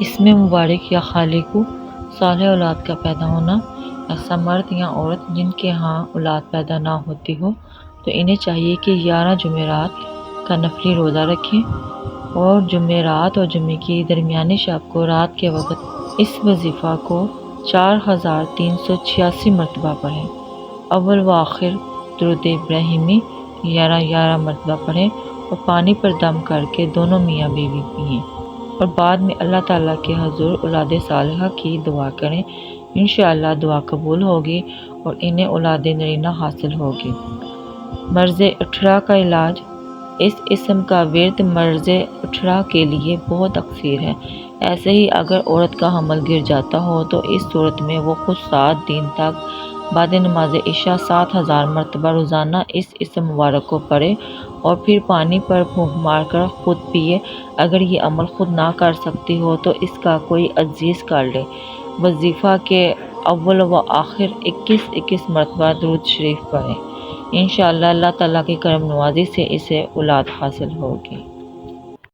اس میں مبارک یا خالق صالح اولاد کا پیدا ہونا۔ ایسا مرد یا عورت جن کے ہاں اولاد پیدا نہ ہوتی ہو تو انہیں چاہیے کہ 11 جمعرات کا نفلی روزہ رکھیں اور جمعرات اور جمعے کی درمیانی شب کو رات کے وقت اس وظیفہ کو 4386 مرتبہ پڑھیں۔ اول و آخر درود ابراہیمی 11 مرتبہ پڑھیں اور پانی پر دم کر کے دونوں میاں بیوی پئیں اور بعد میں اللہ تعالیٰ کے حضور اولاد صالحہ کی دعا کریں۔ انشاءاللہ دعا قبول ہوگی اور انہیں اولاد نرینہ حاصل ہوگی۔ مرض اٹھرا کا علاج۔ اس اسم کا ورد مرض اٹھرا کے لیے بہت اکثیر ہے۔ ایسے ہی اگر عورت کا حمل گر جاتا ہو تو اس صورت میں وہ خود 7 دن تک بعد نماز عشاء 7000 مرتبہ روزانہ اس اسم مبارک کو پڑھے اور پھر پانی پر پھونک مار کر خود پیے۔ اگر یہ عمل خود نہ کر سکتی ہو تو اس کا کوئی عزیز کر لے۔ وظیفہ کے اول و آخر 21 مرتبہ درود شریف پڑھیں۔ انشاءاللہ اللہ تعالیٰ کی کرم نوازی سے اسے اولاد حاصل ہوگی۔